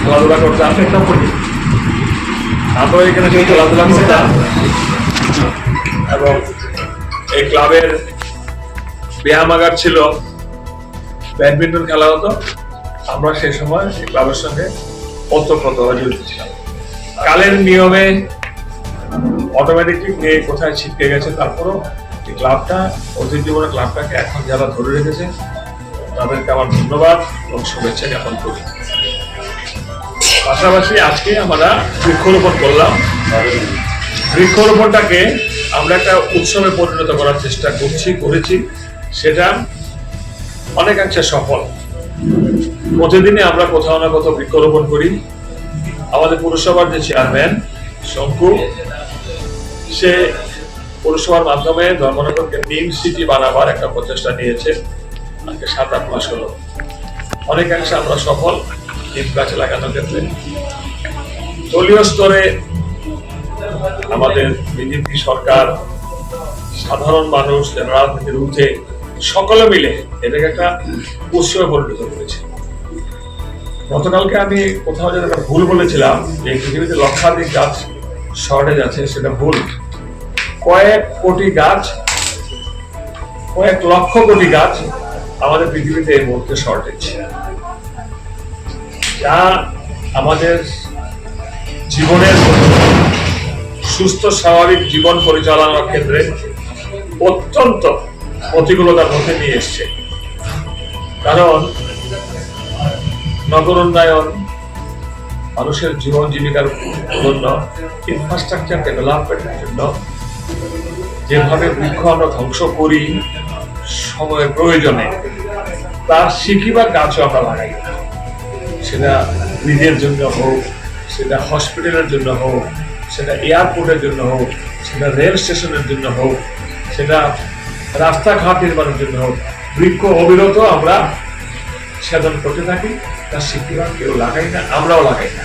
খেলাধুলা করতাম, আমরা এখানে সেই খেলাধুলা করতাম এবং এই ক্লাবের ব্যায়ামাগার ছিল, ব্যাডমিন্টন খেলা হতো। আমরা সেই সময় এই ক্লাবের সঙ্গে ওতপ্রোতভাবে জড়িত ছিলাম। কালের নিয়মে অটোমেটিকলি কে কোথায় ছিটকে গেছে, তারপরও এই ক্লাবটা, অতীত জীবনের ক্লাবটাকে এখন যারা ধরে রেখেছে তাদেরকে আমার ধন্যবাদ এবং শুভেচ্ছা জ্ঞাপন করি। পাশাপাশি আজকে আমরা বৃক্ষরোপণ করলাম। বৃক্ষরোপণটাকে আমরা একটা উৎসবে পরিণত করার চেষ্টা করেছি, সেটা অনেকাংশে সফল। প্রতিদিনই আমরা কোথাও না কোথাও বৃক্ষরোপণ করি। আমাদের পৌরসভার যে চেয়ারম্যান শঙ্কু, সে পৌরসভার মাধ্যমে ধর্মনগরকে নিম সিটি বানাবার একটা প্রচেষ্টা নিয়েছে। আজকে 7-8 মাস হলো, অনেকাংশে আমরা সফল নিম গাছ লাগানোর ক্ষেত্রে। দলীয় স্তরে আমাদের বিজেপি সরকার, সাধারণ মানুষ, রাজনীতির ঊর্ধ্বে সকলে মিলে এটাকে একটা উৎসবে পরিণত করেছে। গতকালকে আমি কোথাও যেন একটা ভুল বলেছিলাম যে পৃথিবীতে লক্ষাধিক গাছ শর্টেজ আছে, সেটা ভুল। কয়েক লক্ষ কোটি গাছ আমাদের পৃথিবীতে এই মুহূর্তে শর্টেজ, যা আমাদের জীবনের সুস্থ স্বাভাবিক জীবন পরিচালনার ক্ষেত্রে অত্যন্ত প্রতিকূলতার মধ্যে নিয়ে এসছে। কারণ নগর উন্নয়ন, মানুষের জীবন জীবিকার জন্য, ইনফ্রাস্ট্রাকচার ডেভেলপমেন্টের জন্য যেভাবে বৃক্ষ আমরা ধ্বংস করি সময়ের প্রয়োজনে, তার শিখিবার গাছও আমরা লাগাই না। সেটা নিজের জন্য হোক, সেটা হসপিটালের জন্য হোক, সেটা এয়ারপোর্টের জন্য হোক, সেটা রেল স্টেশনের জন্য হোক, সেটা রাস্তাঘাট নির্মাণের জন্য হোক, বৃক্ষ অবিরত আমরা সেদন করতে থাকি। তার শিখিবার কেউ লাগাই না, আমরাও লাগাই না।